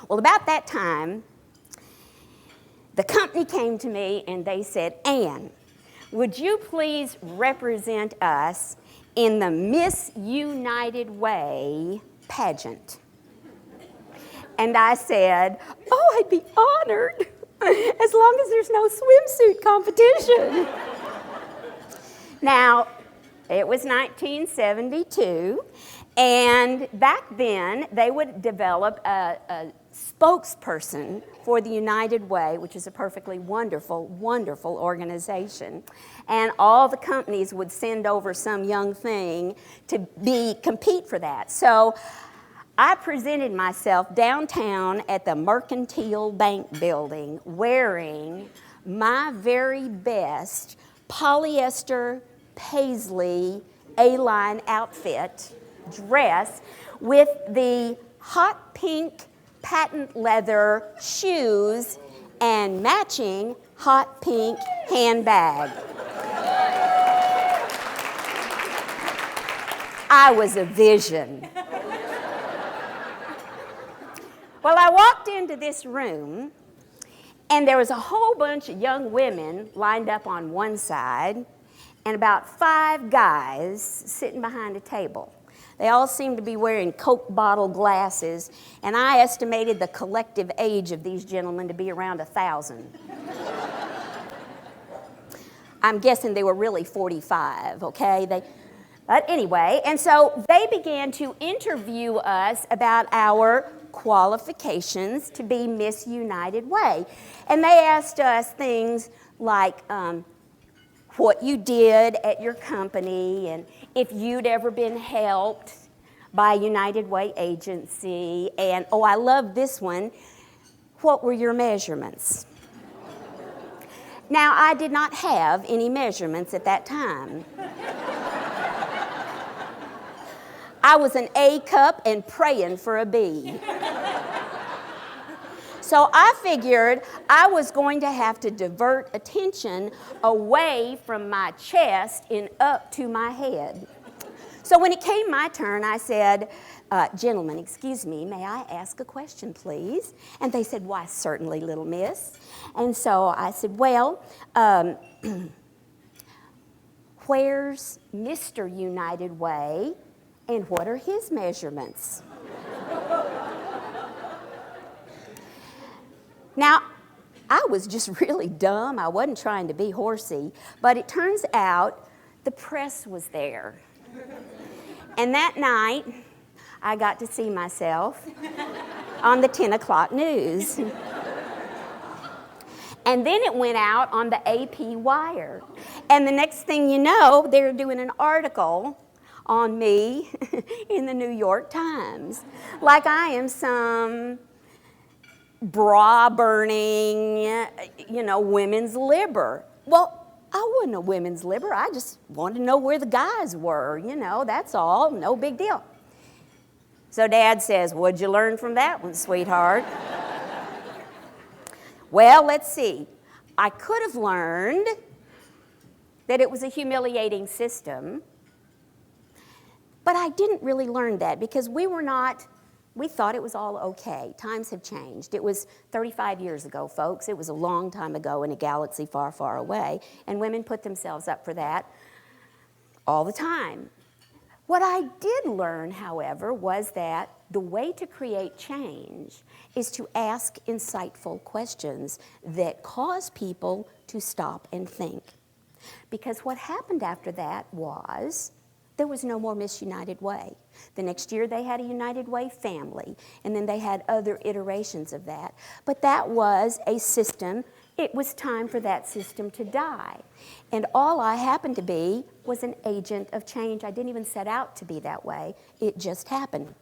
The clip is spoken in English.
Well, about that time, the company came to me and they said, Ann, would you please represent us in the Miss United Way pageant? And I said, oh, I'd be honored, as long as there's no swimsuit competition. Now, it was 1972, and back then they would develop a spokesperson for the United Way, which is a perfectly wonderful, wonderful organization. And all the companies would send over some young thing to compete for that. So I presented myself downtown at the Mercantile Bank building wearing my very best polyester paisley A-line outfit dress with the hot pink patent leather shoes and matching hot pink handbag. I was a vision. Well, I walked into this room, and there was a whole bunch of young women lined up on one side, and about 5 guys sitting behind a table. They all seemed to be wearing Coke bottle glasses, and I estimated the collective age of these gentlemen to be around 1,000. I'm guessing they were really 45, okay? But anyway, and so they began to interview us about our qualifications to be Miss United Way. And they asked us things like what you did at your company and if you'd ever been helped by a United Way agency. And, oh, I love this one. What were your measurements? Now, I did not have any measurements at that time. I was an A cup and praying for a B. So I figured I was going to have to divert attention away from my chest and up to my head. So when it came my turn, I said, gentlemen, excuse me, may I ask a question, please? And they said, why, certainly, little miss. And so I said, well, where's Mr. United Way, and what are his measurements? Now, I was just really dumb. I wasn't trying to be horsey, but it turns out the press was there. And that night, I got to see myself on the 10 o'clock news. And then it went out on the AP Wire. And the next thing you know, they're doing an article on me in the New York Times. Like I am some bra-burning, women's libber. Well, I wasn't a women's libber. I just wanted to know where the guys were, that's all. No big deal. So Dad says, what'd you learn from that one, sweetheart? Well, let's see. I could have learned that it was a humiliating system, but I didn't really learn that because we thought it was all okay. Times have changed. It was 35 years ago, folks. It was a long time ago in a galaxy far, far away, and women put themselves up for that all the time. What I did learn, however, was that the way to create change is to ask insightful questions that cause people to stop and think. Because what happened after that was there was no more Miss United Way. The next year they had a United Way family, and then they had other iterations of that. But that was a system. It was time for that system to die. And all I happened to be was an agent of change. I didn't even set out to be that way. It just happened.